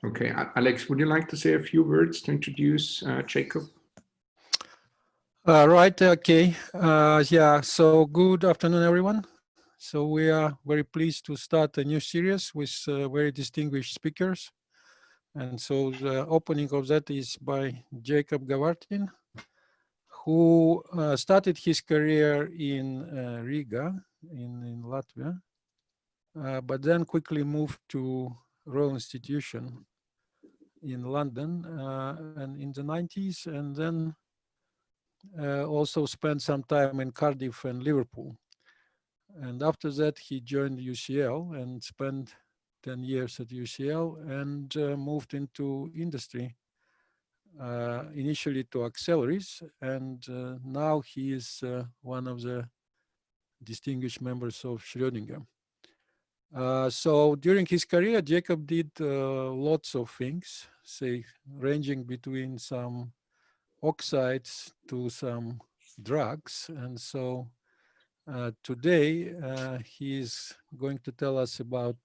Okay, Alex, would you like to say a few words to introduce Jacob? Right, okay. Yeah, so good afternoon, everyone. So we are very pleased to start a new series with very distinguished speakers. And so the opening of that is by Jacob Gavartin, who started his career in Riga, in Latvia, but then quickly moved to Royal Institution in London and in the 90s, and then also spent some time in Cardiff and Liverpool. And after that, he joined UCL and spent 10 years at UCL and moved into industry, initially to Acceleris, and now he is one of the distinguished members of Schrödinger. So during his career, Jacob did lots of things, say, ranging between some oxides to some drugs. And so today he is going to tell us about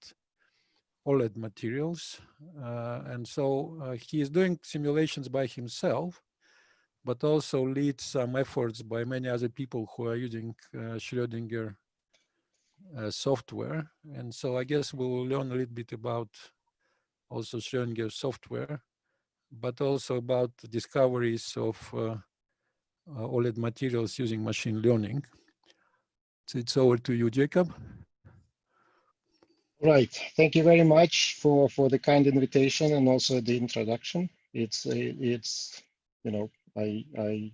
OLED materials. And so he is doing simulations by himself, but also leads some efforts by many other people who are using Schrödinger software. And so I guess we will learn a little bit about also Schrödinger software, but also about the discoveries of OLED materials using machine learning. So it's over to you, Jacob. Right. Thank you very much for the kind invitation and also the introduction. It's you know, I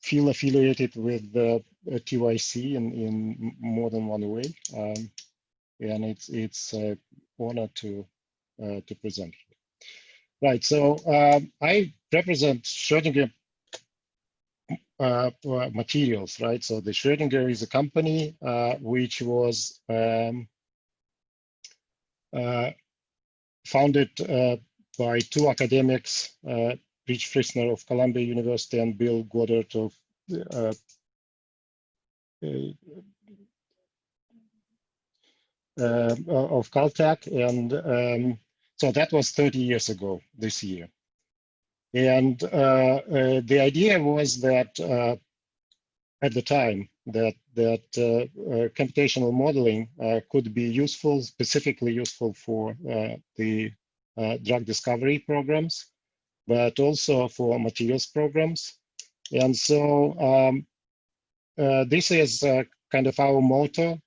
feel affiliated with the TYC in more than one way, and it's an honor to present. Right. So I represent Schrödinger materials, right? So the Schrödinger is a company which was founded by two academics, Rich Frischner of Columbia University and Bill Goddard of Caltech, and so that was 30 years ago this year. And the idea was that at the time that computational modeling could be useful, specifically useful for the drug discovery programs, but also for materials programs. And so this is kind of our motto.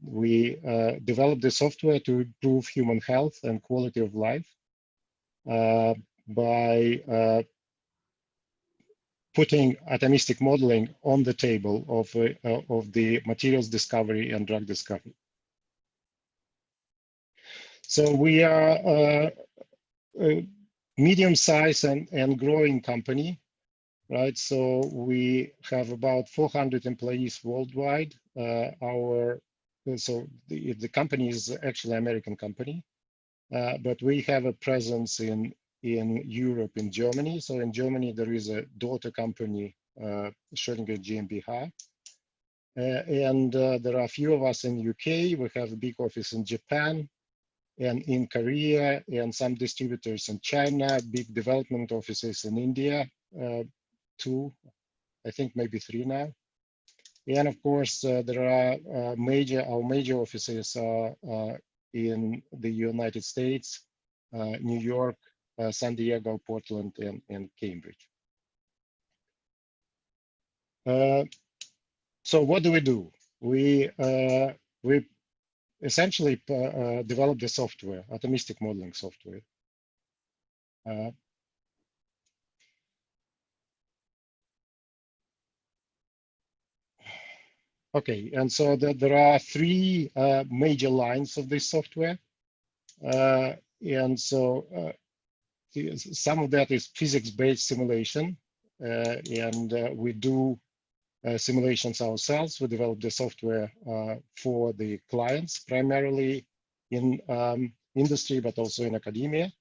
We developed the software to improve human health and quality of life by putting atomistic modeling on the table of the materials discovery and drug discovery. So we are a medium-sized and growing company, right? So we have about 400 employees worldwide. So the company is actually an American company, but we have a presence in Europe, in Germany. So in Germany, there is a daughter company, Schrödinger GmbH. And there are a few of us in the UK. We have a big office in Japan and in Korea, and some distributors in China, big development offices in India, two, I think maybe three now. And of course, there are our major offices in the United States, New York, San Diego, Portland, and Cambridge. So what do? We essentially develop the software, atomistic modeling software. Okay, and so there are three major lines of this software. And so some of that is physics-based simulation, and we do simulations ourselves. We develop the software for the clients, primarily in industry, but also in academia.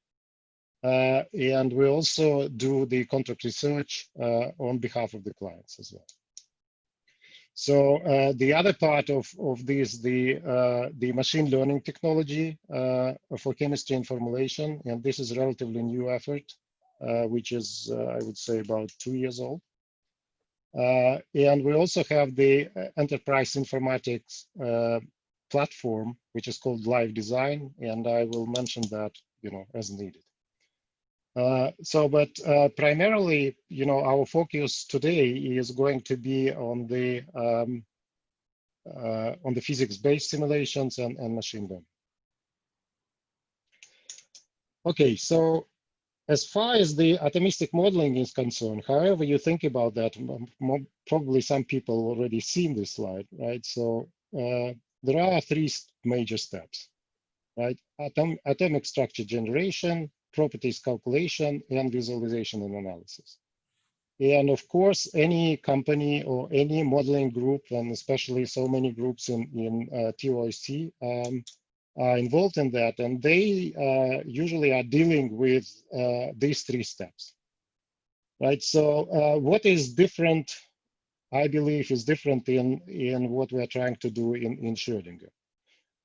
And we also do the contract research on behalf of the clients as well. So the other part of this, the machine learning technology for chemistry and formulation, and this is a relatively new effort, which is, I would say, about 2 years old. And we also have the enterprise informatics platform, which is called Live Design, and I will mention that, as needed. But primarily, our focus today is going to be on the physics-based simulations and machine learning. Okay, so as far as the atomistic modeling is concerned, however you think about that, probably some people already seen this slide, right? So there are 3 major steps, right? Atomic structure generation, properties calculation, and visualization and analysis. And of course, any company or any modeling group, and especially so many groups in TOIC, are involved in that, and they usually are dealing with these 3 steps, right? So what is different, I believe, is different in what we're trying to do in Schrödinger,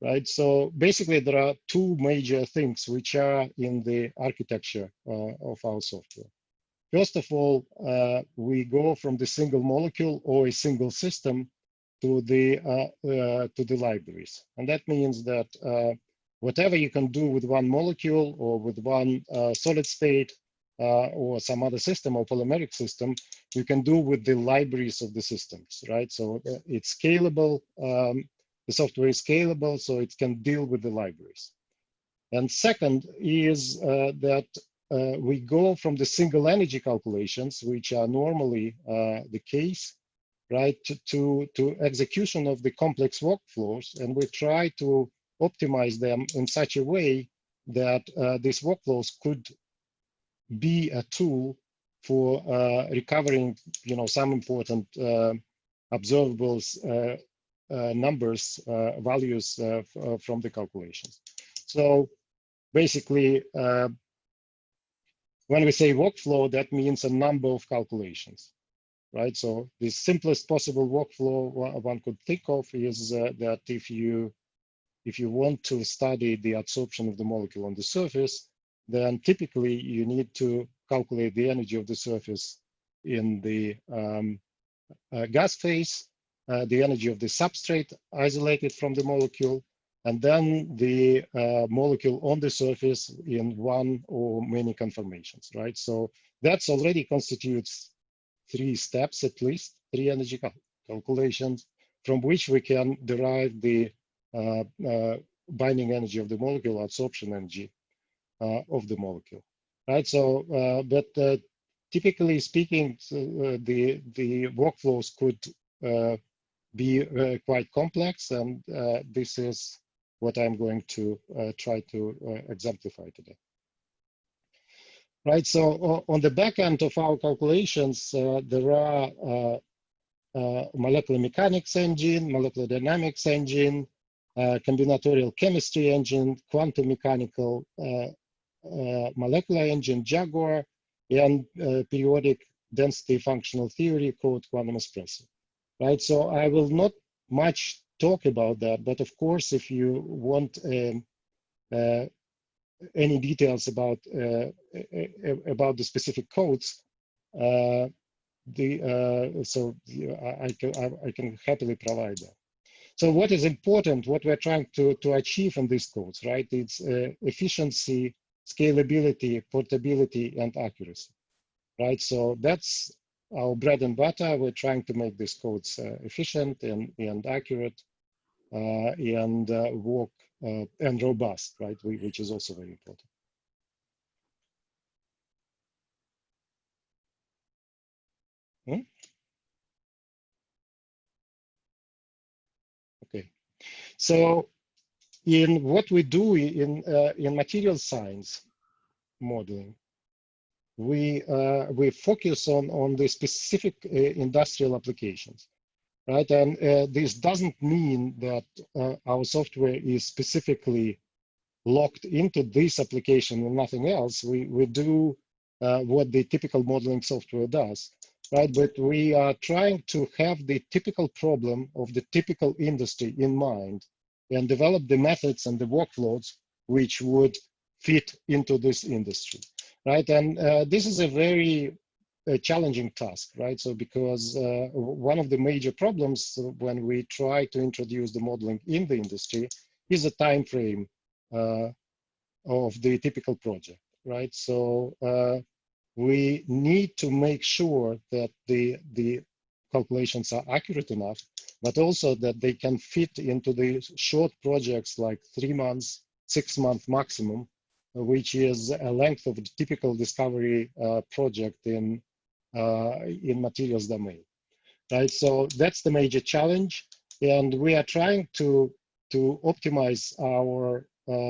right? So basically, there are 2 major things which are in the architecture of our software. First of all, we go from the single molecule or a single system to the libraries, and that means that whatever you can do with one molecule or with one solid state or some other system or polymeric system, you can do with the libraries of the systems, right? So it's scalable. The software is scalable, so it can deal with the libraries. And second is that we go from the single energy calculations, which are normally the case, right, to execution of the complex workflows, and we try to optimize them in such a way that these workflows could be a tool for recovering, some important observables, numbers, values from the calculations. So basically, when we say workflow, that means a number of calculations, right? So the simplest possible workflow one could think of is that if you want to study the adsorption of the molecule on the surface, then typically you need to calculate the energy of the surface in the gas phase, the energy of the substrate isolated from the molecule, and then the molecule on the surface in one or many conformations, right? So that's already constitutes 3 steps, at least 3 energy calculations, from which we can derive the binding energy of the molecule, adsorption energy of the molecule, right? So, but typically speaking, the workflows could be quite complex, and this is what I'm going to try to exemplify today. Right, so on the back end of our calculations, there are molecular mechanics engine, molecular dynamics engine, combinatorial chemistry engine, quantum mechanical molecular engine, Jaguar, and periodic density functional theory called quantum espresso. Right, so I will not much talk about that, but of course, if you want any details about the specific codes, I can happily provide that. So what is important, what we're trying to achieve in these codes, right? It's efficiency, scalability, portability, and accuracy, right? So that's our bread and butter. We're trying to make these codes efficient and accurate and work and robust, right? Which is also very important. Okay, so in what we do in material science modeling, we focus on the specific industrial applications, right? And this doesn't mean that our software is specifically locked into this application and nothing else. We do what the typical modeling software does, right? But we are trying to have the typical problem of the typical industry in mind and develop the methods and the workflows which would fit into this industry, right? And this is a very challenging task, right? So because one of the major problems when we try to introduce the modeling in the industry is the time frame of the typical project, right? So we need to make sure that the calculations are accurate enough, but also that they can fit into the short projects like 3 months, 6 month maximum, which is a length of the typical discovery project in materials domain, right? So that's the major challenge, and we are trying to optimize our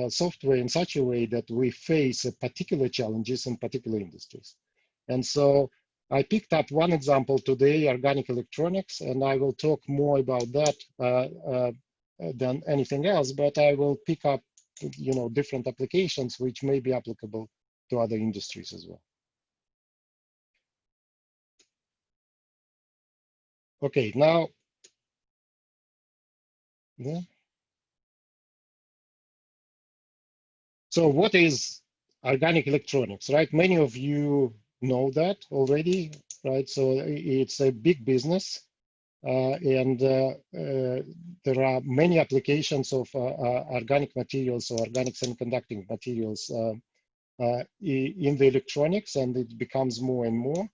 software in such a way that we face particular challenges in particular industries. And so I picked up one example today, organic electronics, and I will talk more about that than anything else, but I will pick up, you know, different applications which may be applicable to other industries as well. Okay, now, yeah. So what is organic electronics, right? Many of you know that already, right? So it's a big business, and there are many applications of organic materials or organic semiconducting materials in the electronics, and it becomes more and more.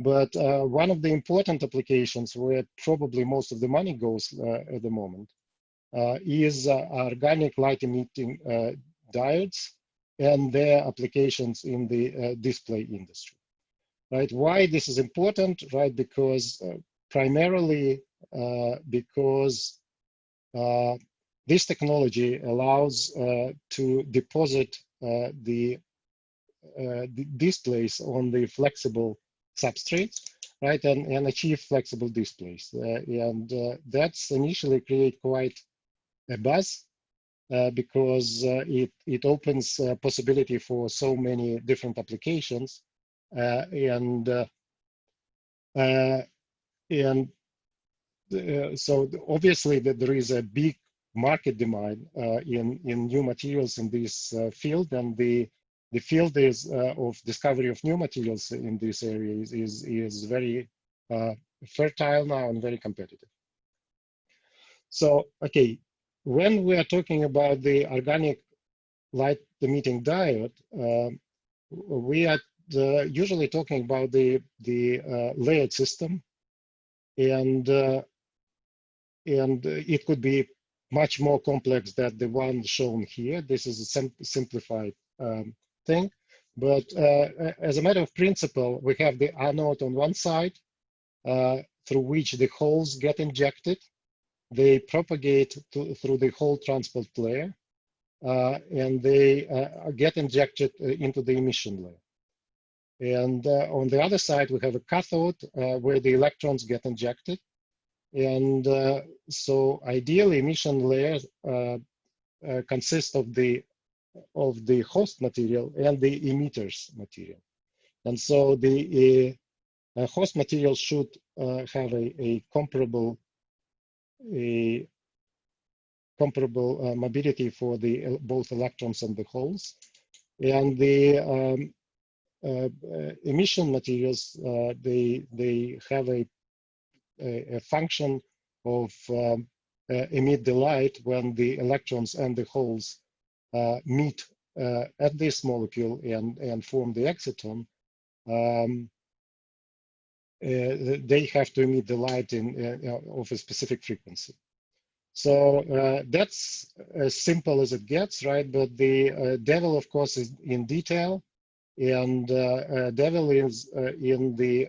But one of the important applications where probably most of the money goes at the moment is organic light emitting diodes and their applications in the display industry, right? Why this is important, right? Because primarily because this technology allows to deposit the displays on the flexible substrates, right, and achieve flexible displays. That's initially create quite a buzz because it opens possibility for so many different applications, so obviously that there is a big market demand in new materials in this field, and the field is of discovery of new materials in this area is very fertile now and very competitive. So, okay, when we are talking about the organic light emitting diode, we are usually talking about the layered system, and it could be much more complex than the one shown here. This is a simplified thing, but as a matter of principle, we have the anode on one side through which the holes get injected. They propagate through the whole transport layer, and they get injected into the emission layer. And on the other side, we have a cathode where the electrons get injected. And so ideally, emission layer consists of the host material and the emitters material. And so the host material should have a comparable mobility for the both electrons and the holes. And the emission materials, they have a function of emit the light when the electrons and the holes meet at this molecule and form the exciton. They have to emit the light of a specific frequency. So that's as simple as it gets, right? But the devil, of course, is in detail, and devil is in the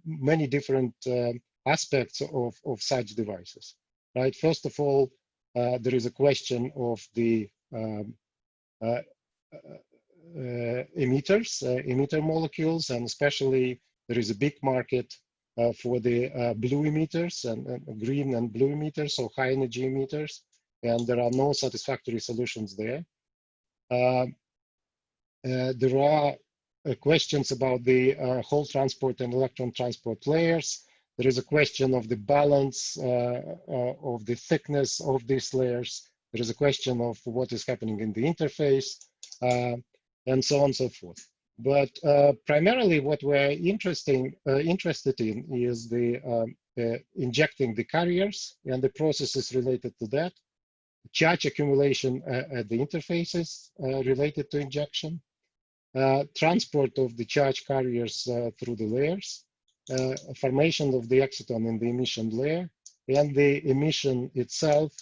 many different aspects of such devices, right? First of all, there is a question of the emitter molecules, and especially there is a big market for the blue emitters and green and blue emitters, so high energy emitters, and there are no satisfactory solutions there. There are questions about the hole transport and electron transport layers. There is a question of the balance of the thickness of these layers. There is a question of what is happening in the interface, and so on and so forth. But primarily what we're interested in is the injecting the carriers and the processes related to that, charge accumulation at the interfaces related to injection, transport of the charge carriers through the layers, formation of the exciton in the emission layer, and the emission itself,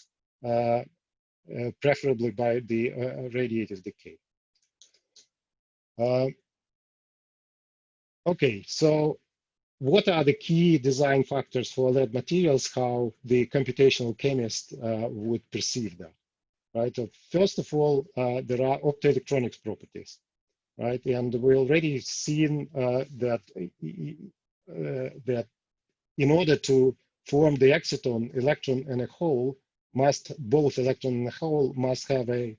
preferably by the radiative decay. Okay, so what are the key design factors for OLED materials, how the computational chemist would perceive that, right? So first of all, there are optoelectronics properties, right? And we already seen that in order to form the exciton, electron and a hole both electron and a hole must have a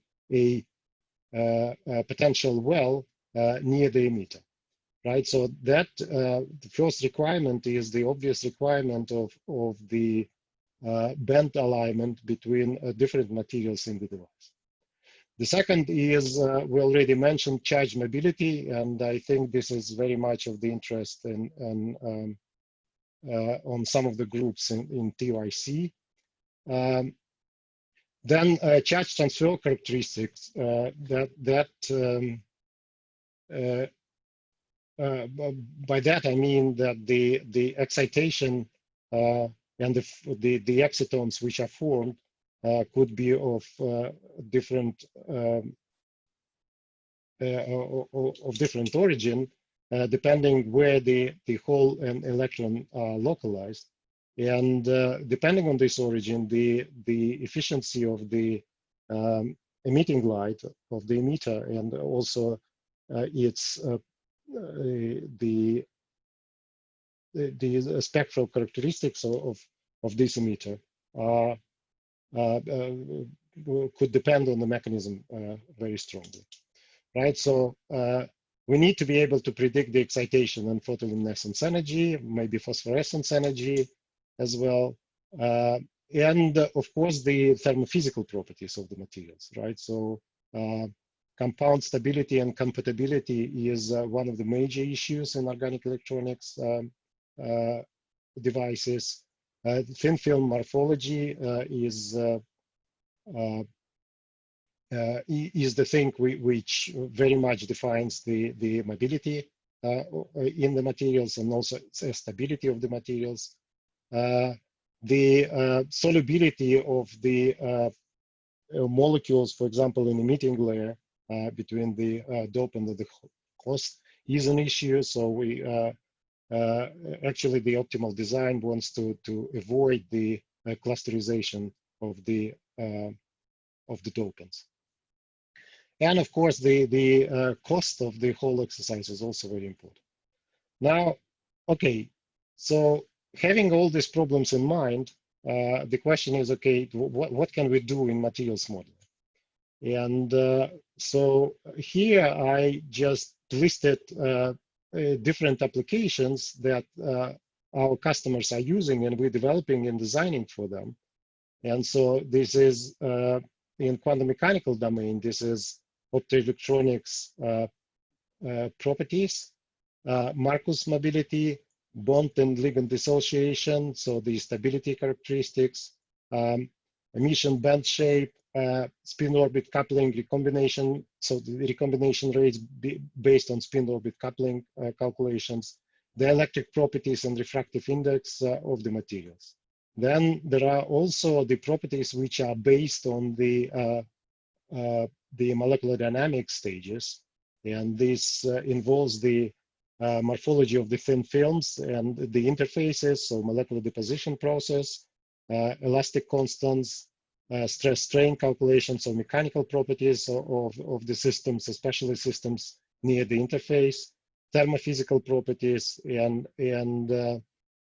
potential well near the emitter. Right, so that the first requirement is the obvious requirement of the band alignment between different materials in the device. The second is, we already mentioned charge mobility, and I think this is very much of the interest on some of the groups in TYC. Then charge transfer characteristics by that I mean that the excitation and the excitons which are formed could be of different origin, depending where the hole and electron are localized, and depending on this origin, the efficiency of the emitting light of the emitter and also its the spectral characteristics of this emitter could depend on the mechanism very strongly, right? So we need to be able to predict the excitation and photoluminescence energy, maybe phosphorescence energy as well, and of course the thermophysical properties of the materials, right? So compound stability and compatibility is one of the major issues in organic electronics devices. Thin film morphology is the thing which very much defines the mobility in the materials and also stability of the materials. The solubility of the molecules, for example, in emitting layer, between the dopant and the host is an issue. So we actually the optimal design wants to avoid the clusterization of the dopants. And of course, the cost of the whole exercise is also very important. Now, okay, so having all these problems in mind, the question is, okay, what can we do in materials modeling? And so here I just listed different applications that our customers are using and we're developing and designing for them. And so this is in quantum mechanical domain, this is optoelectronics properties, Marcus mobility, bond and ligand dissociation, so the stability characteristics, emission band shape, spin orbit coupling recombination, so the recombination rates based on spin orbit coupling calculations, the electric properties and refractive index of the materials. Then there are also the properties which are based on the molecular dynamics stages, and this involves the morphology of the thin films and the interfaces, so molecular deposition process, elastic constants, stress strain calculations, or mechanical properties of the systems, especially systems near the interface, thermophysical properties, and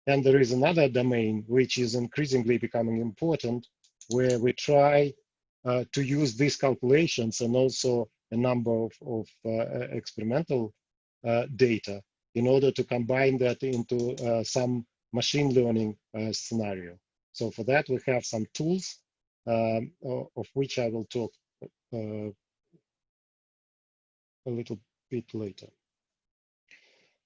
there is another domain which is increasingly becoming important, where we try to use these calculations and also a number of experimental data in order to combine that into some machine learning scenario. So for that, we have some tools of which I will talk a little bit later.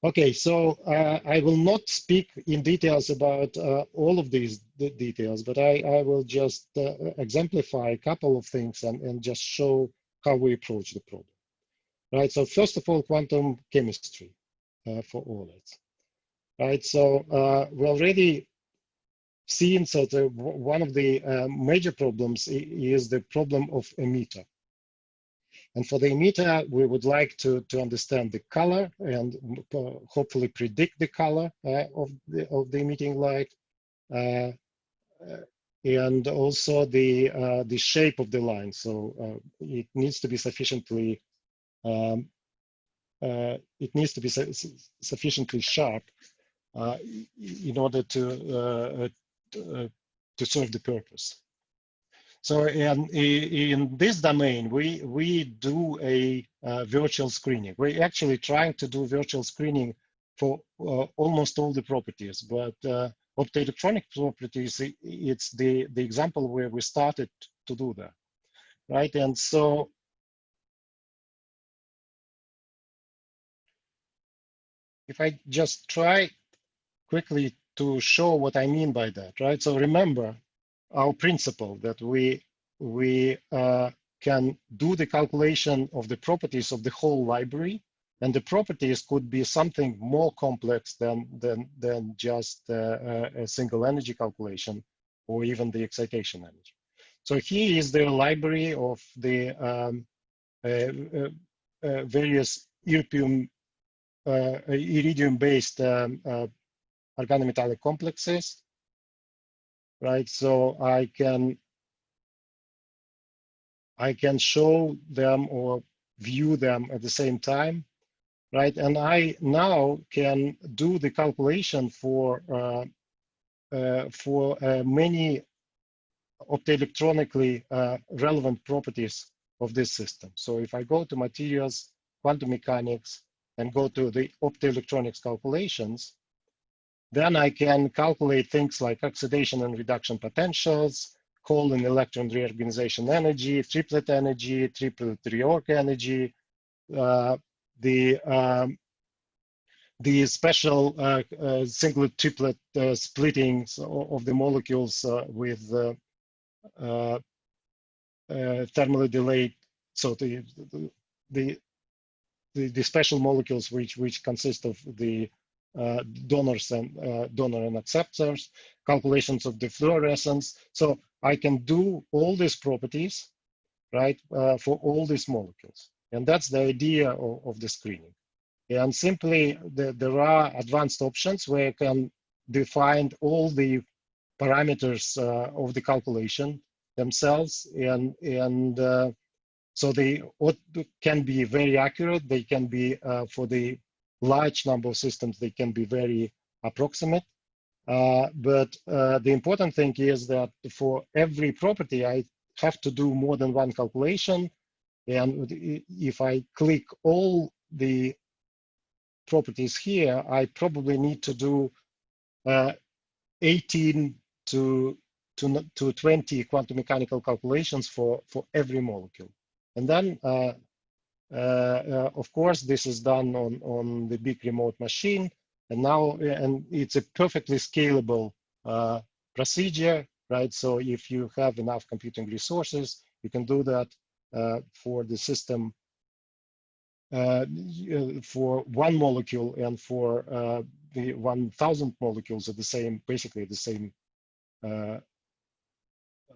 Okay, so I will not speak in details about all of these details, but I will just exemplify a couple of things and just show how we approach the problem. Right, so first of all, quantum chemistry for OLEDs. Right, so we already seen that one of the major problems is the problem of emitter. And for the emitter, we would like to understand the color and hopefully predict the color of the emitting light, and also the shape of the line. So it needs to be sufficiently sufficiently sharp in order to serve the purpose. So in this domain, we do a virtual screening. We're actually trying to do virtual screening for almost all the properties, but optoelectronic properties, it's the example where we started to do that, right? And so if I just try quickly to show what I mean by that, right? So remember our principle that we can do the calculation of the properties of the whole library, and the properties could be something more complex than just a single energy calculation or even the excitation energy. So here is the library of the various iridium-based organometallic complexes, right? So I can show them or view them at the same time, right? And I now can do the calculation for many optoelectronically relevant properties of this system. So if I go to materials, quantum mechanics, and go to the optoelectronics calculations, then I can calculate things like oxidation and reduction potentials, hole and electron reorganization energy, triplet energy, triplet reorg energy, the special single triplet splittings of the molecules with thermally delayed, so the special molecules which consist of the donors and donor and acceptors, calculations of the fluorescence. So I can do all these properties, right, for all these molecules. And that's the idea of the screening. And simply, there are advanced options where I can define all the parameters of the calculation themselves, and so they can be very accurate. They can be, for the large number of systems, they can be very approximate. But the important thing is that for every property, I have to do more than one calculation. And if I click all the properties here, I probably need to do 18 to 20 quantum mechanical calculations for every molecule. And then, of course, this is done on the big remote machine. And now, it's a perfectly scalable procedure, right? So if you have enough computing resources, you can do that for the system for one molecule, and for the 1,000 molecules at the same, basically the same.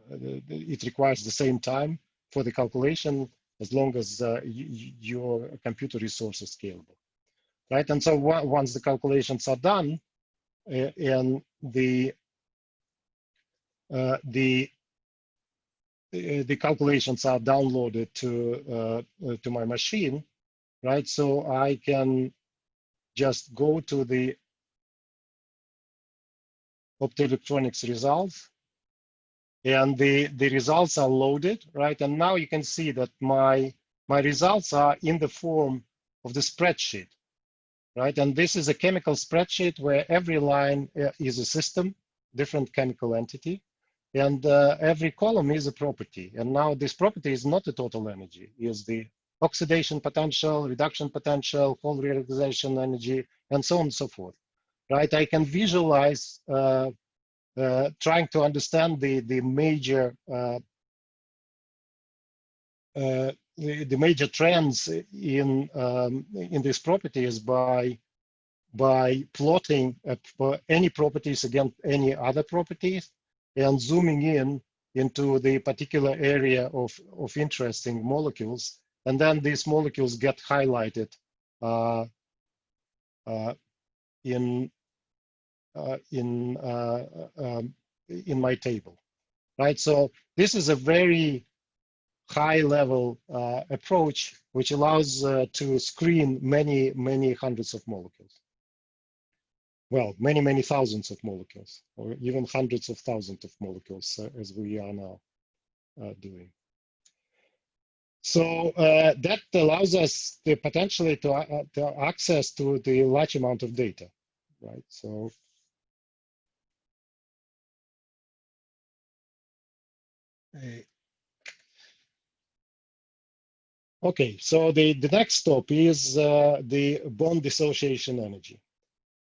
It requires the same time for the calculation, as long as your computer resource is scalable, right? And so once the calculations are done, and the calculations are downloaded to my machine, right? So I can just go to the optoelectronics results, and the results are loaded, right? And now you can see that my results are in the form of the spreadsheet, right? And this is a chemical spreadsheet where every line is a system, different chemical entity, and every column is a property. And now this property is not the total energy, is the oxidation potential, reduction potential, whole reorganization energy, and so on and so forth, right? I can visualize trying to understand the major the major trends in these properties by plotting any properties against any other properties and zooming in into the particular area of interesting molecules, and then these molecules get highlighted in my table, right? So this is a very high-level approach, which allows to screen many hundreds of molecules. Well, many thousands of molecules, or even hundreds of thousands of molecules, as we are now doing. So that allows us to potentially to access to the large amount of data, right? So okay, so the next stop is the bond dissociation energy,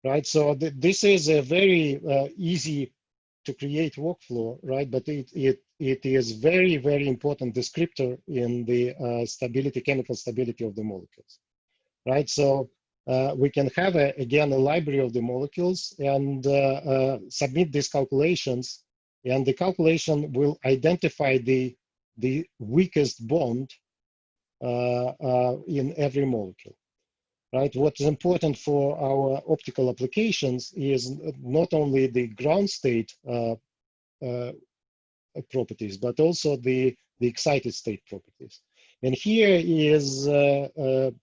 right? So this is a very easy to create workflow, right? But it is very important descriptor in the stability, chemical stability of the molecules, right? So we can have again a library of the molecules and submit these calculations, and the calculation will identify the weakest bond in every molecule, right? What is important for our optical applications is not only the ground state properties, but also the excited state properties. And here is the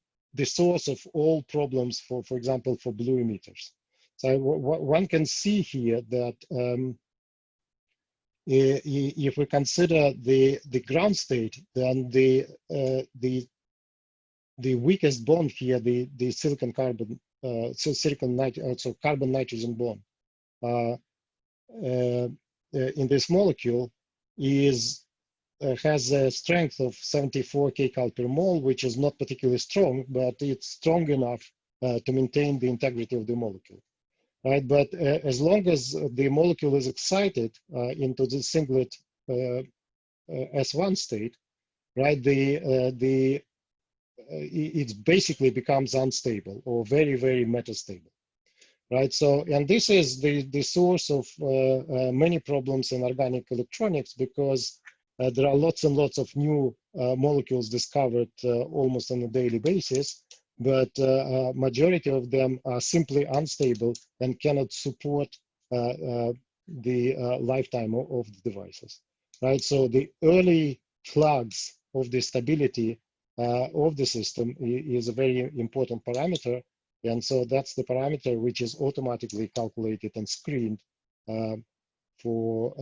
source of all problems for example, for blue emitters. So one can see here that if we consider the ground state, then the weakest bond here, the silicon carbon, so carbon nitrogen bond in this molecule has a strength of 74 kcal per mole, which is not particularly strong, but it's strong enough to maintain the integrity of the molecule, right? But as long as the molecule is excited into the singlet S1 state, right, it basically becomes unstable or very metastable, right? So, and this is the source of many problems in organic electronics, because there are lots and lots of new molecules discovered almost on a daily basis, but majority of them are simply unstable and cannot support the lifetime of the devices, right? So the early flags of the stability of the system is a very important parameter. And so that's the parameter which is automatically calculated and screened for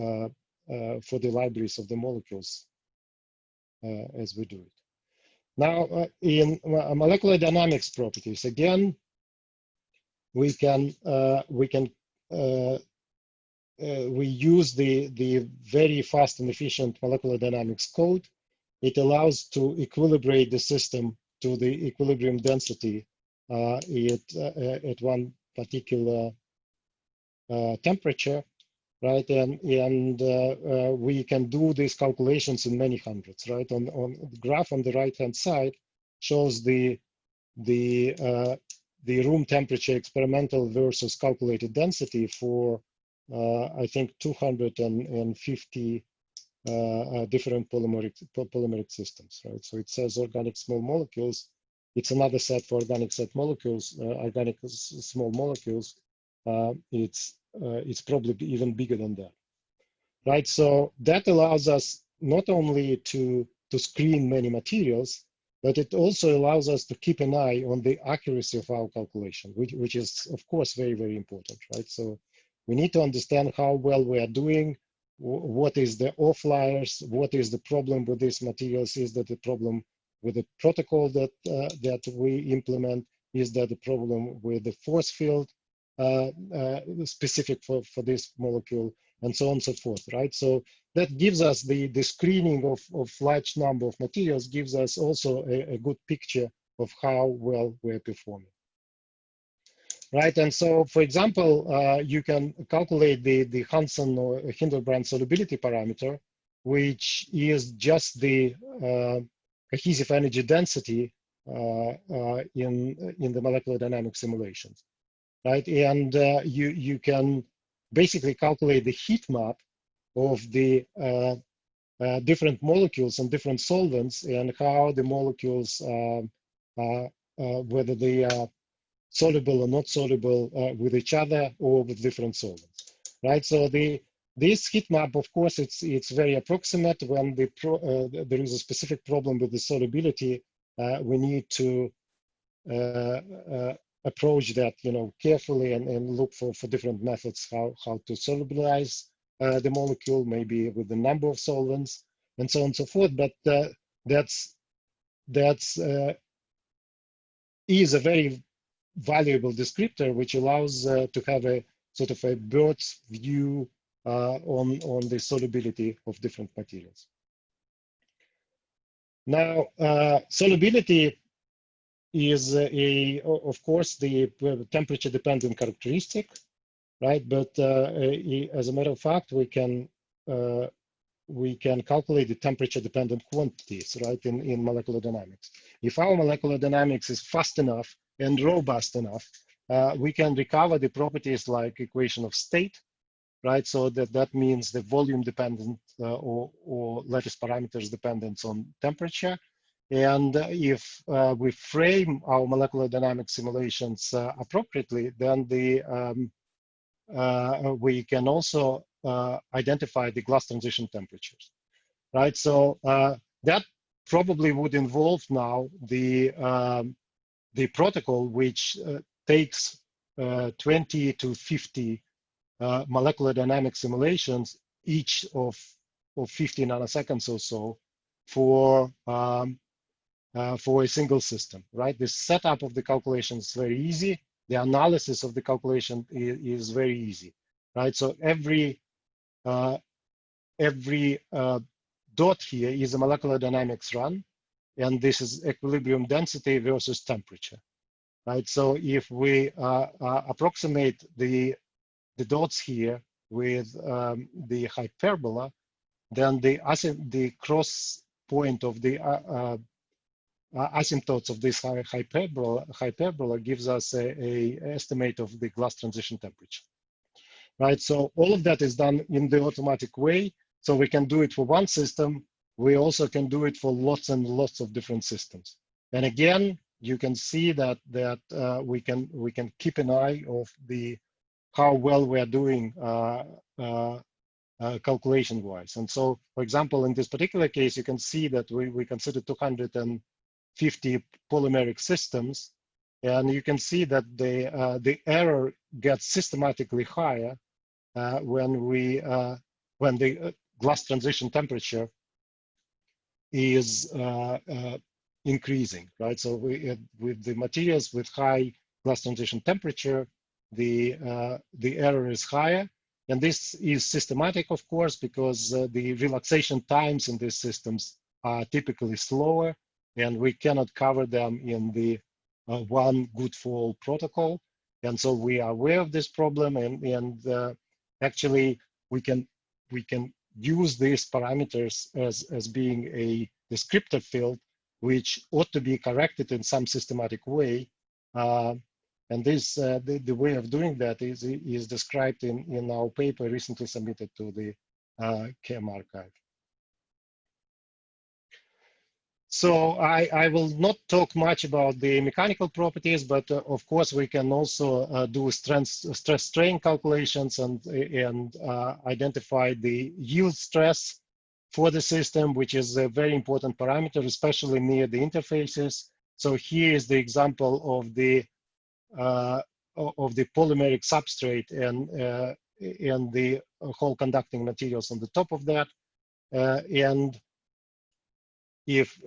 the libraries of the molecules as we do it. Now, in molecular dynamics properties, again, we use the very fast and efficient molecular dynamics code. It allows to equilibrate the system to the equilibrium density at one particular temperature, right? And we can do these calculations in many hundreds, right? On the graph on the right-hand side shows the room temperature experimental versus calculated density for I think 250 different polymeric systems, right? So it says organic small molecules. It's another set for organic set molecules, organic small molecules. It's probably even bigger than that, right? So that allows us not only to screen many materials, but it also allows us to keep an eye on the accuracy of our calculation, which is of course very important, right? So we need to understand how well we are doing. What is the outliers? What is the problem with these materials? Is that the problem with the protocol that we implement? is that the problem with the force field specific for this molecule, and so on and so forth, right? So that gives us the screening of large number of materials, gives us also a good picture of how well we're performing. Right, and so, for example, you can calculate the Hansen or Hildebrand solubility parameter, which is just the cohesive energy density in the molecular dynamics simulations, right? And you can basically calculate the heat map of the different molecules and different solvents, and how the molecules, whether they are soluble or not soluble with each other or with different solvents, right? So this heat map, of course, it's very approximate. When there is a specific problem with the solubility, we need to approach that, carefully and look for different methods how to solubilize the molecule, maybe with the number of solvents and so on and so forth. But that's is a very valuable descriptor, which allows to have a sort of a bird's view on the solubility of different materials. Now, solubility is of course, the temperature-dependent characteristic, right? But as a matter of fact, we can calculate the temperature-dependent quantities, right, in molecular dynamics. If our molecular dynamics is fast enough and robust enough, we can recover the properties like equation of state, right? So that means the volume dependent or lattice parameters dependence on temperature. And if we frame our molecular dynamics simulations appropriately, then we can also identify the glass transition temperatures, right? So that probably would involve now the protocol, which takes 20 to 50 molecular dynamic simulations, each of 50 nanoseconds or so, for a single system, right? The setup of the calculation is very easy. The analysis of the calculation is very easy, right? So every dot here is a molecular dynamics run, and this is equilibrium density versus temperature, right? So if we approximate the dots here with the hyperbola, then the cross point of the asymptotes of this hyperbola gives us a estimate of the glass transition temperature, right? So all of that is done in the automatic way. So we can do it for one system. We also can do it for lots and lots of different systems. And again, you can see that we can keep an eye of how well we are doing calculation-wise. And so, for example, in this particular case, you can see that we consider 250 polymeric systems, and you can see that the error gets systematically higher when the glass transition temperature is increasing, right? So with the materials with high glass transition temperature, the error is higher. And this is systematic, of course, because the relaxation times in these systems are typically slower, and we cannot cover them in the one good for all protocol. And so we are aware of this problem, and actually we can use these parameters as being a descriptor field, which ought to be corrected in some systematic way. And this the way of doing that is described in our paper recently submitted to the CHEM archive. So I will not talk much about the mechanical properties, but of course we can also do stress strain calculations and identify the yield stress for the system, which is a very important parameter, especially near the interfaces. So here is the example of the polymeric substrate and the whole conducting materials on the top of that, and if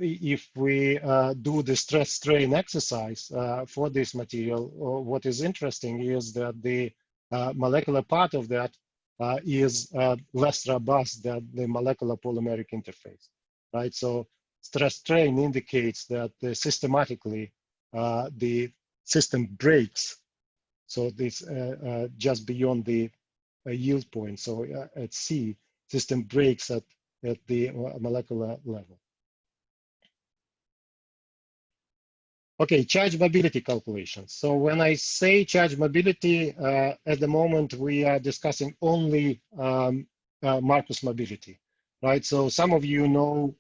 we do the stress strain exercise for this material, what is interesting is that the molecular part of that is less robust than the molecular polymeric interface, right? So stress strain indicates that systematically the system breaks. So this just beyond the yield point. So at C, system breaks at the molecular level. Okay, charge mobility calculations. So when I say charge mobility, at the moment we are discussing only Marcus mobility, right? So some of you know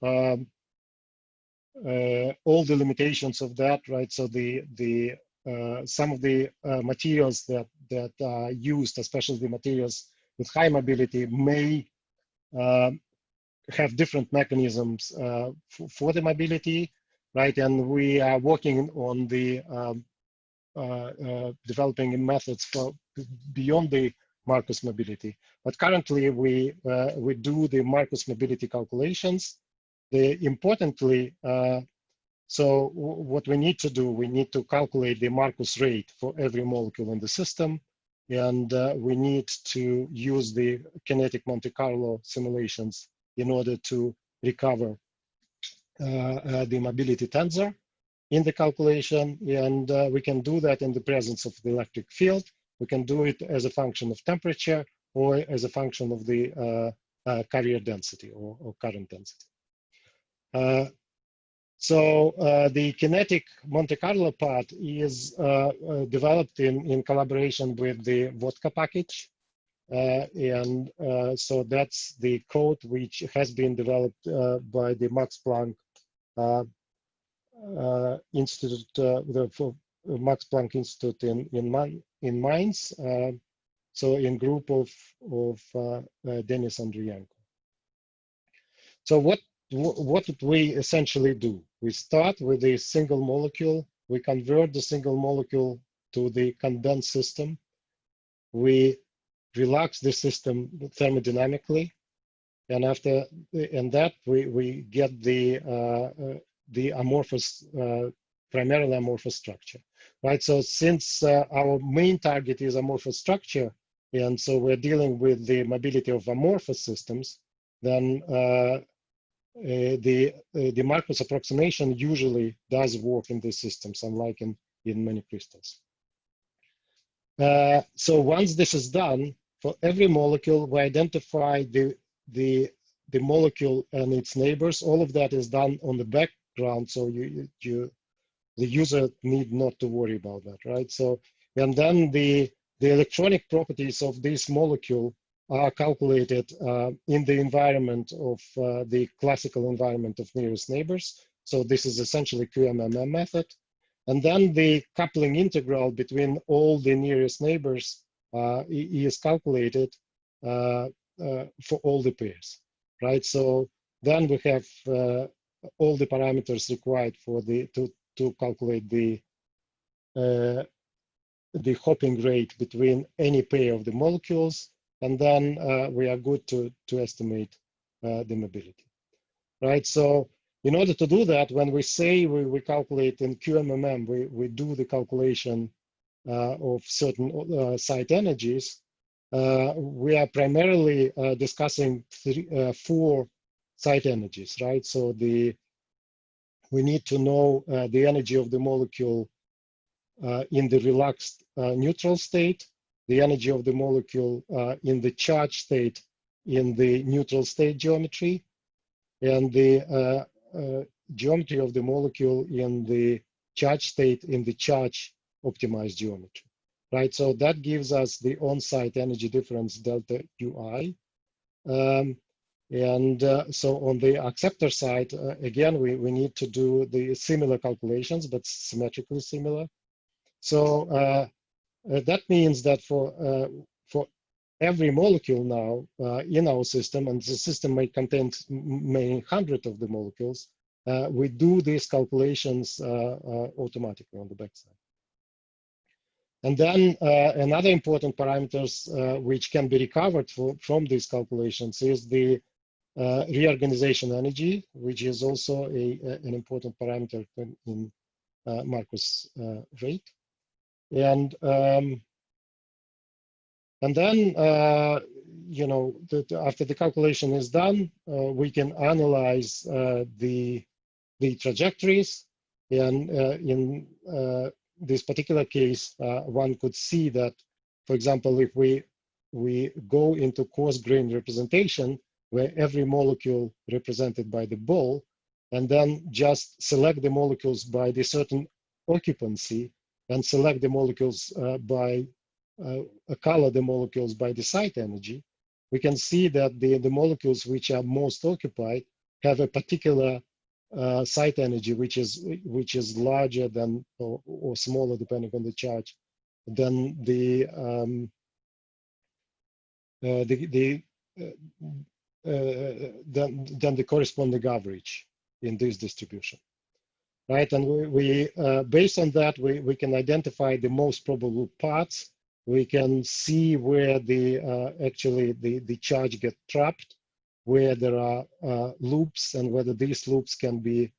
all the limitations of that, right? So some of the materials that are used, especially the materials with high mobility, may have different mechanisms for the mobility, right? And we are working on the developing methods for beyond the Marcus mobility. But currently we do the Marcus mobility calculations. Importantly, so what we need to do, we need to calculate the Marcus rate for every molecule in the system. And we need to use the kinetic Monte Carlo simulations in order to recover the mobility tensor in the calculation. And we can do that in the presence of the electric field. We can do it as a function of temperature or as a function of the carrier density or current density. So the kinetic Monte Carlo part is developed in collaboration with the Vodka package. So that's the code which has been developed by the Max Planck Institute, the Max Planck Institute in Mainz. So in group of Denis Andrienko. So what we essentially do? We start with a single molecule. We convert the single molecule to the condensed system. We relax the system thermodynamically, and after that we get the amorphous, primarily amorphous structure, right? So since our main target is amorphous structure, and so we're dealing with the mobility of amorphous systems, then the Marcus approximation usually does work in these systems, unlike in many crystals. So once this is done, for every molecule, we identify the molecule and its neighbors. All of that is done on the background, so the user need not to worry about that, right? So, and then the electronic properties of this molecule are calculated in the environment of the classical environment of nearest neighbors. So this is essentially QMMM method. And then the coupling integral between all the nearest neighbors is calculated for all the pairs, right? So then we have all the parameters required for to calculate the hopping rate between any pair of the molecules. And then we are good to estimate the mobility, right? So in order to do that, when we say we calculate in QMMM, we do the calculation of certain site energies, we are primarily discussing four site energies, right? So we need to know the energy of the molecule in the relaxed neutral state, the energy of the molecule in the charged state in the neutral state geometry, and the geometry of the molecule in the charged state in the charge optimized geometry, right? So that gives us the on-site energy difference delta UI. So on the acceptor side, again, we need to do the similar calculations, but symmetrically similar. So that means that for every molecule now in our system, and the system may contain many hundred of the molecules, we do these calculations automatically on the backside. And then another important parameters which can be recovered from these calculations is the reorganization energy, which is also an important parameter in Marcus rate. And then, you know, after the calculation is done, we can analyze the trajectories. And in this particular case, one could see that, for example, if we go into coarse grain representation, where every molecule represented by the ball, and then just select the molecules by the certain occupancy, and select the molecules by color the molecules by the site energy, we can see that the molecules which are most occupied have a particular site energy which is larger than or smaller, depending on the charge, than the corresponding average in this distribution, right? And we based on that, we can identify the most probable paths. We can see where actually the charge get trapped, where there are loops, and whether these loops can be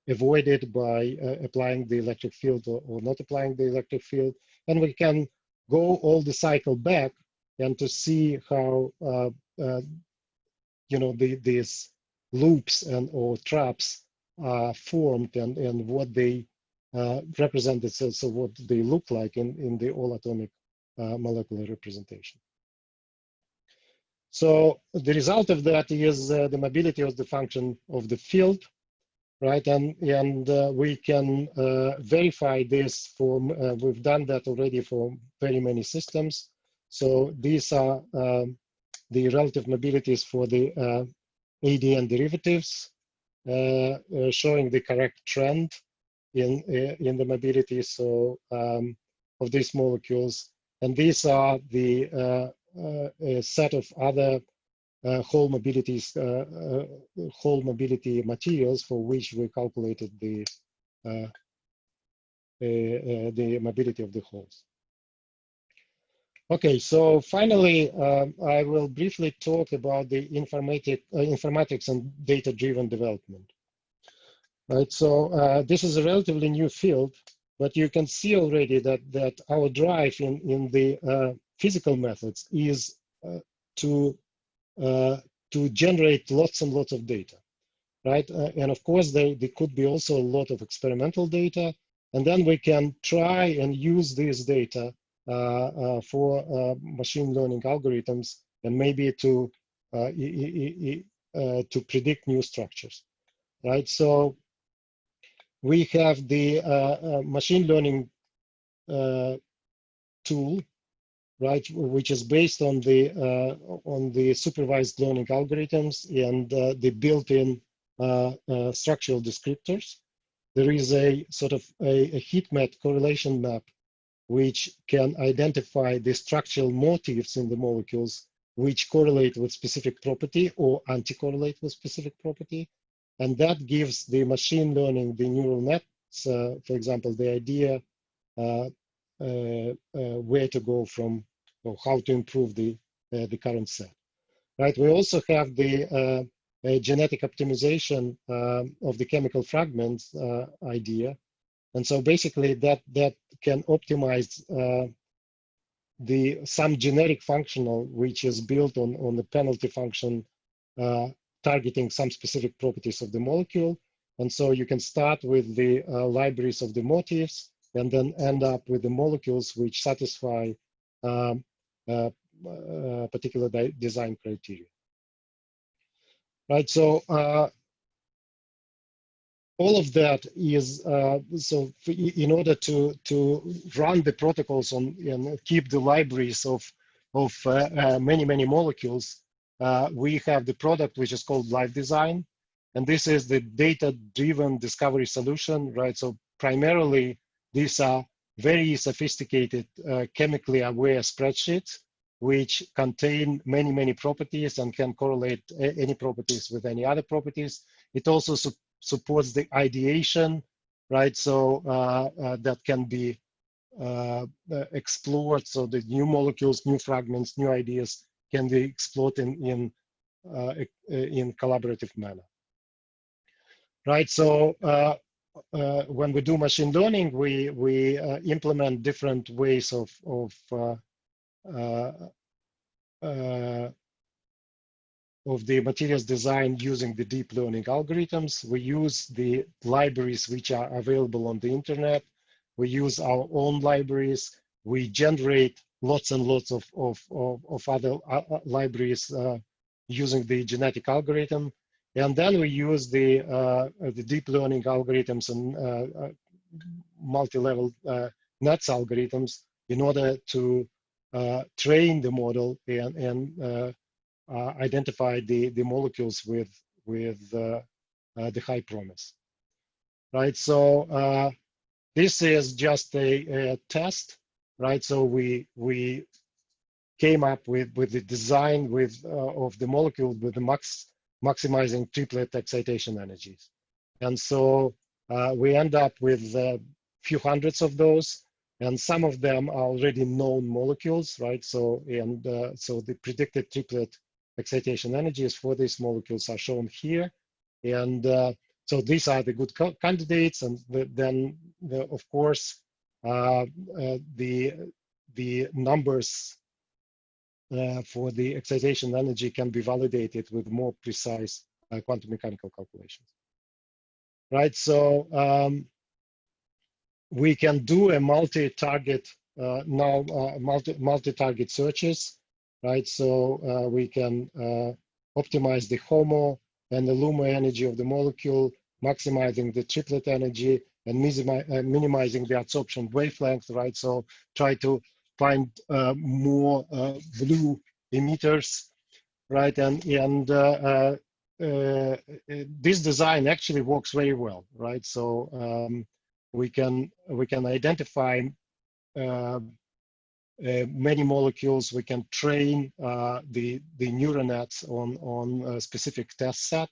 avoided by applying the electric field or not applying the electric field. And we can go all the cycle back and to see how you know, these loops or traps are formed and what they represented, so what they look like in the all atomic molecular representation. So the result of that is the mobility of the function of the field, right? And we can verify this for, we've done that already for very many systems. So these are the relative mobilities for the ADN derivatives, showing the correct trend in the mobility of these molecules. And these are the a set of other whole mobility materials for which we calculated the mobility of the holes. Okay, so finally, I will briefly talk about the informatics and data-driven development. Right, so this is a relatively new field, but you can see already that our drive in the physical methods is to generate lots and lots of data, right? And of course, there could be also a lot of experimental data, and then we can try and use this data for machine learning algorithms and maybe to predict new structures, right? So we have the machine learning tool, right, which is based on the supervised learning algorithms and the built-in structural descriptors. There is a sort of a heat map correlation map which can identify the structural motifs in the molecules which correlate with specific property or anti-correlate with specific property. And that gives the machine learning, the neural nets, for example, the idea where to go from, or how to improve the current set. Right. We also have the genetic optimization of the chemical fragments idea, and so basically that can optimize some generic functional which is built on the penalty function targeting some specific properties of the molecule. And so you can start with the libraries of the motifs and then end up with the molecules which satisfy particular design criteria. Right, so all of that is, so in order to run the protocols on and keep the libraries of many molecules, we have the product which is called Live Design, and this is the data-driven discovery solution, right? So primarily, these are very sophisticated chemically aware spreadsheets which contain many properties and can correlate any properties with any other properties. It also supports the ideation, right? So that can be explored. So the new molecules, new fragments, new ideas can be explored in in collaborative manner. Right, so when we do machine learning, we implement different ways of the materials design using the deep learning algorithms. We use the libraries which are available on the internet. We use our own libraries. We generate lots and lots of other libraries using the genetic algorithm. And then we use the deep learning algorithms and multi-level nets algorithms in order to train the model and identify the molecules with the high promise. Right, so this is just a test, right? So we came up with the design of the molecule with the maximizing triplet excitation energies. And so we end up with a few hundreds of those, and some of them are already known molecules, right? So, so the predicted triplet excitation energies for these molecules are shown here. And so these are the good candidates, and then of course, the numbers for the excitation energy can be validated with more precise quantum mechanical calculations. Right, so we can do a multi-target multi-target searches, right? So we can optimize the HOMO and the LUMO energy of the molecule, maximizing the triplet energy and minimizing the absorption wavelength, right? So try to find more blue emitters, right? And this design actually works very well, right? So we can identify many molecules. We can train the neural nets on a specific test set,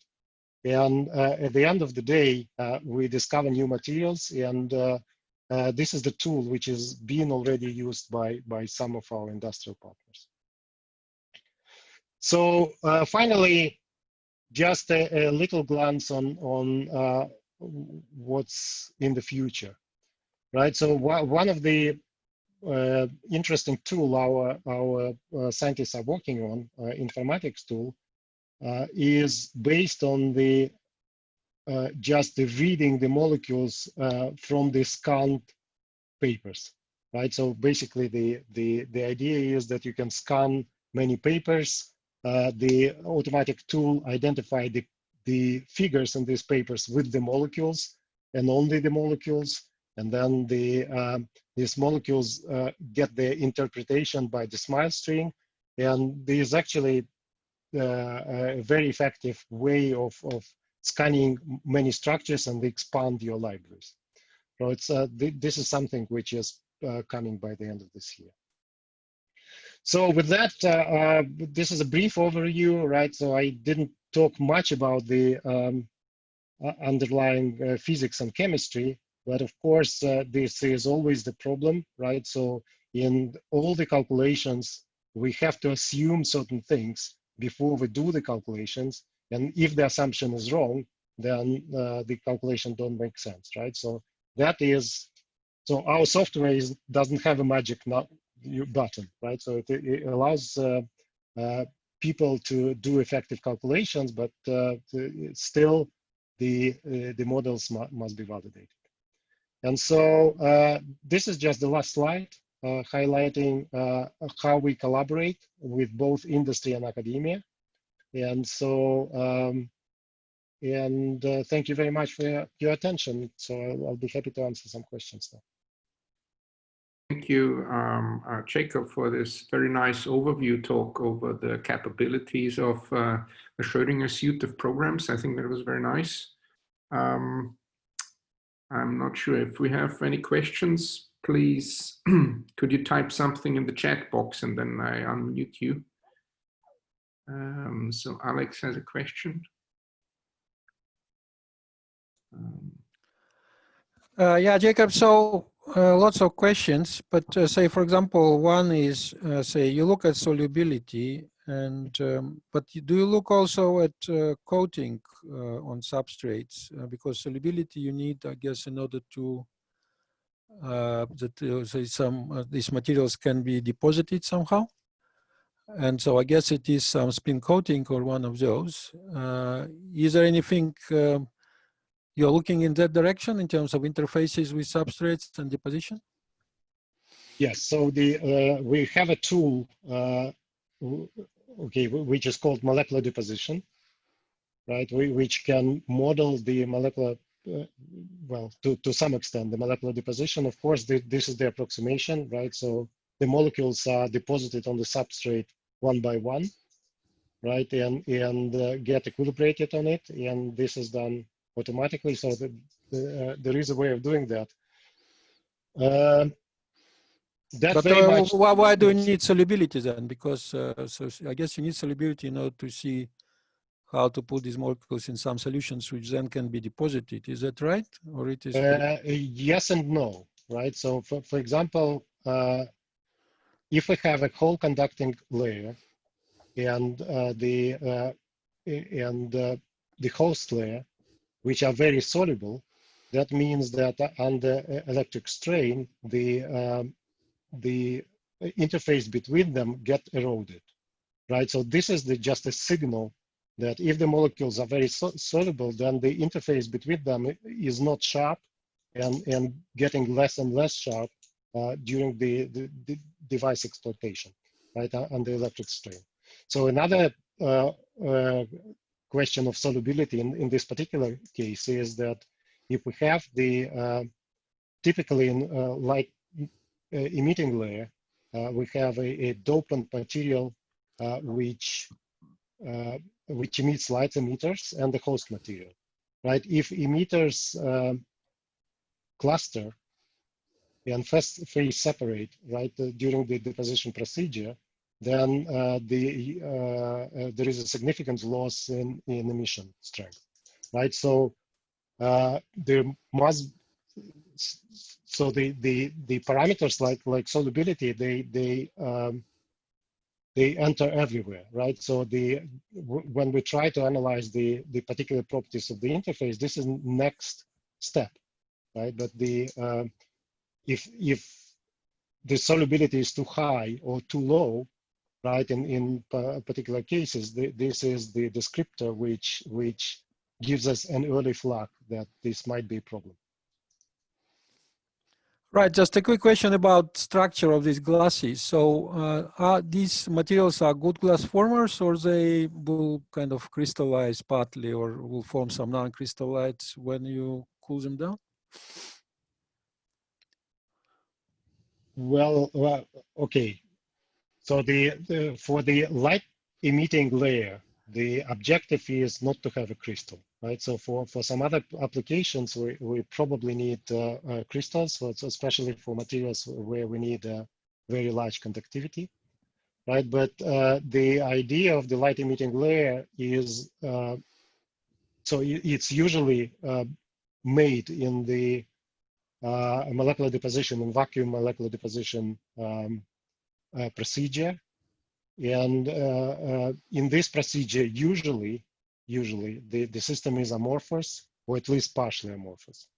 and at the end of the day, we discover new materials, and this is the tool which is being already used by some of our industrial partners. So finally, just a little glance on what's in the future, right? So one of the interesting tool our scientists are working on, informatics tool, is based on the just the reading the molecules from the scanned papers, right? So basically the idea is that you can scan many papers. The automatic tool identify the figures in these papers with the molecules and only the molecules, and then these molecules get the interpretation by the SMILE string, and this is actually a very effective way of scanning many structures and expand your libraries. So it's this is something which is coming by the end of this year. So with that, this is a brief overview, right? So I didn't talk much about the underlying physics and chemistry, but of course, this is always the problem, right? So in all the calculations, we have to assume certain things before we do the calculations. And if the assumption is wrong, then the calculation don't make sense, right? So that is, so our software doesn't have a magic button, right? So it allows people to do effective calculations, but still the models must be validated. And so this is just the last slide, highlighting how we collaborate with both industry and academia. And so, thank you very much for your attention. So I'll be happy to answer some questions now. Thank you, Jacob, for this very nice overview talk over the capabilities of the Schrödinger suite of programs. I think that was very nice. I'm not sure if we have any questions. Please, could you type something in the chat box and then I unmute you. So Alex has a question. Yeah, Jacob, so lots of questions, but say, for example, one is, say, you look at solubility And but do you look also at coating on substrates? Because solubility you need, I guess, in order to say these materials can be deposited somehow. And so I guess it is some spin coating or one of those. Is there anything you're looking in that direction in terms of interfaces with substrates and deposition? Yes, so we have a tool, which is called molecular deposition, right? Which can model the molecular, well, to some extent, the molecular deposition. Of course, this is the approximation, right? So the molecules are deposited on the substrate one by one, right? And get equilibrated on it, and this is done automatically. So there is a way of doing that. But why do you need solubility then? Because so I guess you need solubility in order to see how to put these molecules in some solutions, which then can be deposited. Is that right? Or it is? Yes and no, right? So for example, if we have a whole conducting layer and the host layer, which are very soluble, that means that under electric strain, the interface between them get eroded, right? So this is just a signal that if the molecules are very soluble, then the interface between them is not sharp and getting less and less sharp during the device exploitation, right, under electric strain. So another question of solubility in this particular case is that if we have the, typically in light emitting layer, we have a dopant material which emits light emitters and the host material, right? If emitters cluster and phase separate, right, during the deposition procedure, then there is a significant loss in emission strength, right? So there must. So the parameters like solubility, they enter everywhere, right? So when we try to analyze the particular properties of the interface, this is next step, right? But if the solubility is too high or too low, right, in particular cases, this is the descriptor which gives us an early flag that this might be a problem. Right, just a quick question about structure of these glasses. So are these materials are good glass formers, or they will kind of crystallize partly or will form some non-crystallites when you cool them down? Well, okay. So for the light emitting layer, the objective is not to have a crystal, right? So for some other applications, we probably need crystals, so especially for materials where we need very large conductivity, right? But the idea of the light emitting layer is, so it's usually made in the molecular deposition and vacuum molecular deposition procedure. And in this procedure, usually the system is amorphous, or at least partially amorphous.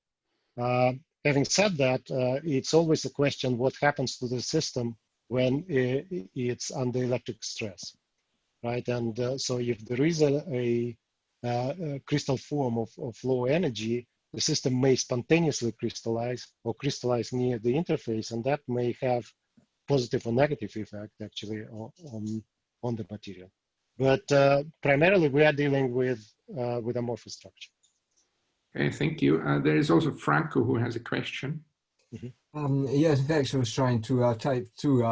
Having said that, it's always a question what happens to the system when it's under electric stress, right? And so if there is a crystal form of low energy, the system may spontaneously crystallize or crystallize near the interface, and that may have positive or negative effect actually on the material. But primarily we are dealing with amorphous structure. Okay, thank you. There is also Franco who has a question. Mm-hmm. Yes, in fact, I was trying to type two.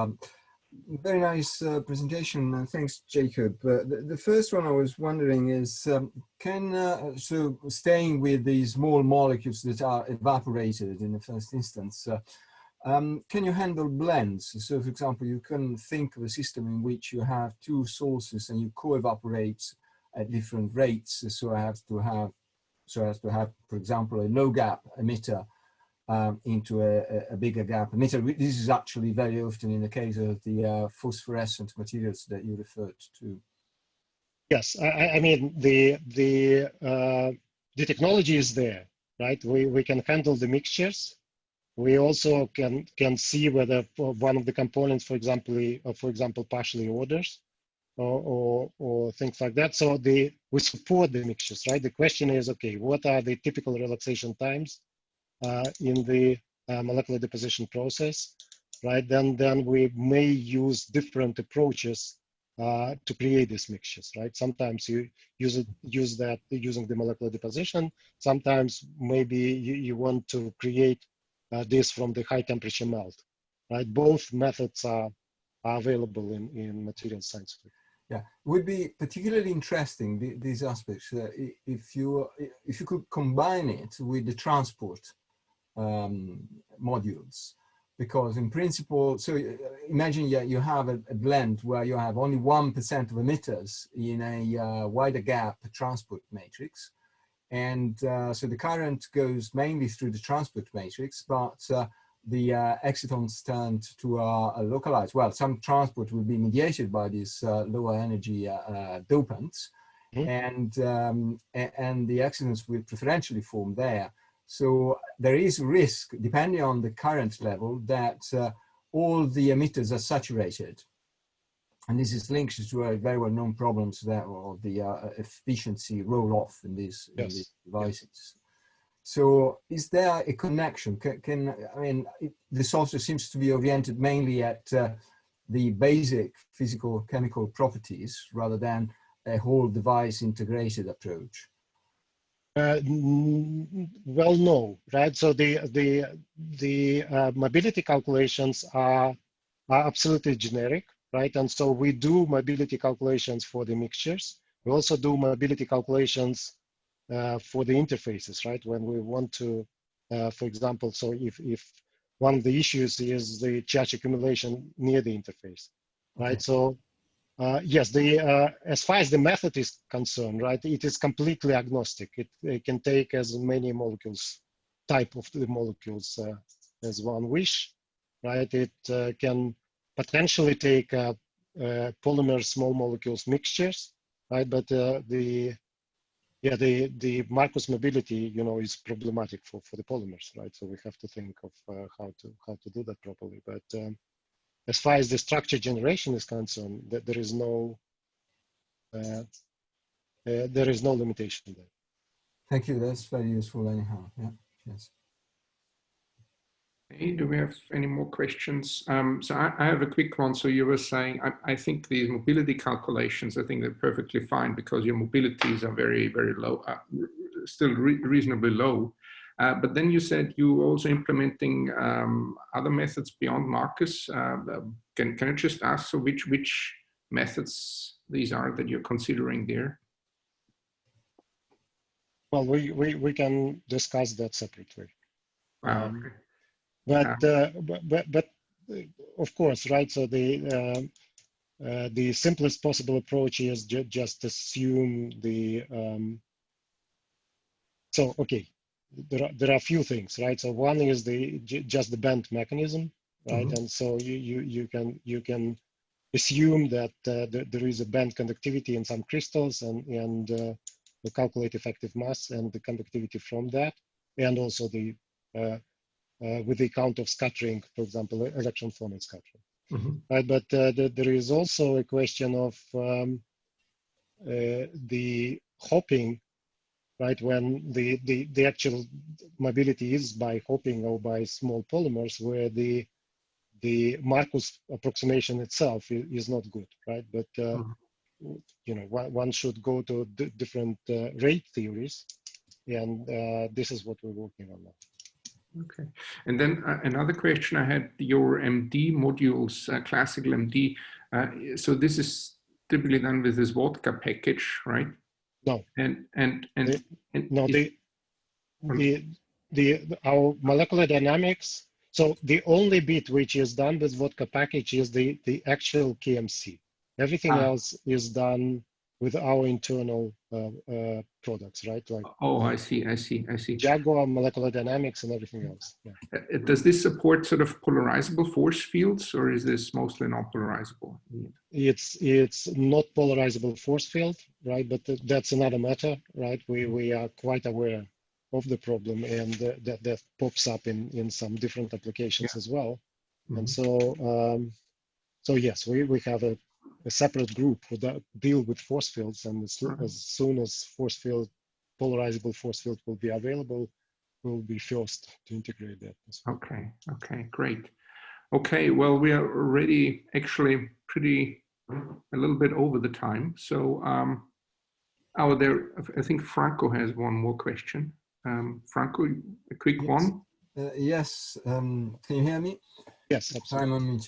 Very nice presentation. Thanks, Jacob. The first one I was wondering is, so staying with these small molecules that are evaporated in the first instance, can you handle blends? So, for example, you can think of a system in which you have two sources and you co-evaporate at different rates. So as to have, for example, a low gap emitter into a bigger gap emitter. This is actually very often in the case of the phosphorescent materials that you referred to. Yes, I mean the technology is there, right? We can handle the mixtures. We also can see whether one of the components, for example, partially orders or things like that. So we support the mixtures, right? The question is, okay, what are the typical relaxation times in the molecular deposition process, right? Then we may use different approaches to create these mixtures, right? Sometimes you use that using the molecular deposition. Sometimes maybe you want to create this from the high temperature melt, right? Both methods are available in material science. Yeah, would be particularly interesting, these aspects, if you could combine it with the transport modules. Because in principle, so imagine you have a blend where you have only 1% of emitters in a wider gap transport matrix. And so the current goes mainly through the transport matrix, but the excitons tend to localize. Well, some transport will be mediated by these lower energy dopants, and the excitons will preferentially form there. So there is risk, depending on the current level, that all the emitters are saturated. And this is linked to very well-known problems that of the efficiency roll-off in these devices. Yes. So is there a connection? I mean, this also seems to be oriented mainly at the basic physical chemical properties rather than a whole device integrated approach. Well, no, right? So the mobility calculations are absolutely generic, right? And so we do mobility calculations for the mixtures. We also do mobility calculations for the interfaces, right? When we want to, for example, so if one of the issues is the charge accumulation near the interface, right? Okay. So yes, as far as the method is concerned, right, it is completely agnostic. It can take as many molecules, type of the molecules as one wish, right? It can potentially take polymer small molecules mixtures, right? But the Marcus mobility, is problematic for the polymers, right? So we have to think of how to do that properly. But as far as the structure generation is concerned, there is no limitation there. Thank you. That's very useful anyhow. Yeah. Yes. Hey, do we have any more questions? So I have a quick one. So you were saying, I think these mobility calculations, I think they're perfectly fine because your mobilities are very, very low, still reasonably low. But then you said you also implementing other methods beyond Marcus. Can I just ask, so which methods these are that you're considering there? Well, we can discuss that separately. Okay. But of course, right? So the simplest possible approach is just assume the. So okay, there are a few things, right? So one is just the bend mechanism, right? Mm-hmm. And so you can assume that there is a band conductivity in some crystals and calculate effective mass and the conductivity from that, and also the with the count of scattering, for example, electron forming scattering. Mm-hmm. Right? But there is also a question of the hopping, right? When the actual mobility is by hopping or by small polymers, where the Marcus approximation itself is not good, right? But one should go to different rate theories, and this is what we're working on now. Okay, and then another question I had, your MD modules, classical MD. So this is typically done with this vodka package, right? No. Our molecular dynamics. So the only bit which is done with vodka package is the actual KMC. Everything else is done with our internal products, right? Like Oh, I see, I see, I see. Jaguar, molecular dynamics, and everything else. Yeah. Does this support sort of polarizable force fields, or is this mostly non-polarizable? It's not polarizable force field, right? But that's another matter, right? We are quite aware of the problem, and that pops up in some different applications as well. And so so yes, we have a separate group that deal with force fields, and as soon as polarizable force field will be available, we'll be first to integrate that. Okay, okay, great. Okay, well, we are already actually a little bit over the time. So I think Franco has one more question. Franco, a quick one. Yes, can you hear me? Yes, absolutely.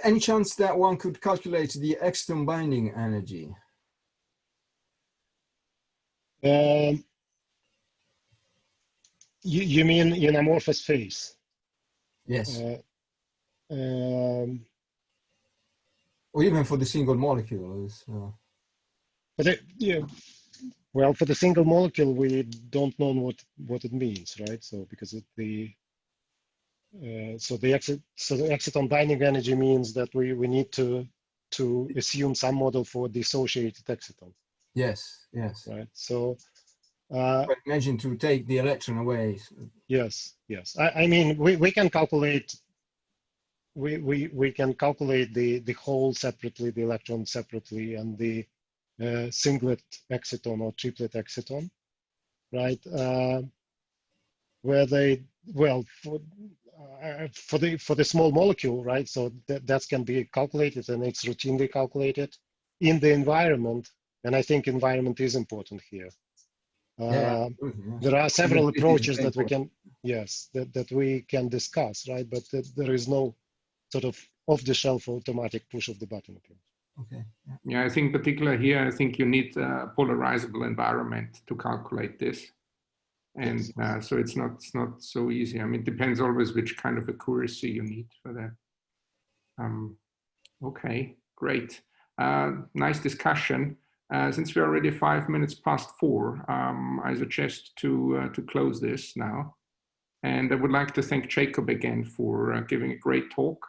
Any chance that one could calculate the exciton binding energy? You mean in amorphous phase? Yes. Or even for the single molecules. But yeah, well, for the single molecule, we don't know what it means, right? So because the exciton binding energy means that we need to assume some model for dissociated excitons. Yes, yes. Right. So imagine to take the electron away. Yes, yes. I mean, we can calculate. We can calculate the hole separately, the electron separately, and the singlet exciton or triplet exciton, right? Where they for the small molecule, right? So that can be calculated, and it's routinely calculated in the environment. And I think environment is important here. There are several approaches that we can, that we can discuss, right? But there is no sort of off-the-shelf automatic push of the button approach. Okay. Yeah, I think particularly here, I think you need a polarizable environment to calculate this. And so it's not so easy. I mean, it depends always which kind of accuracy you need for that. Okay, great. Nice discussion. Since we're already 5 minutes past 4, I suggest to close this now. And I would like to thank Jacob again for giving a great talk.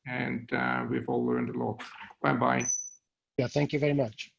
And we've all learned a lot. Bye-bye. Yeah, thank you very much.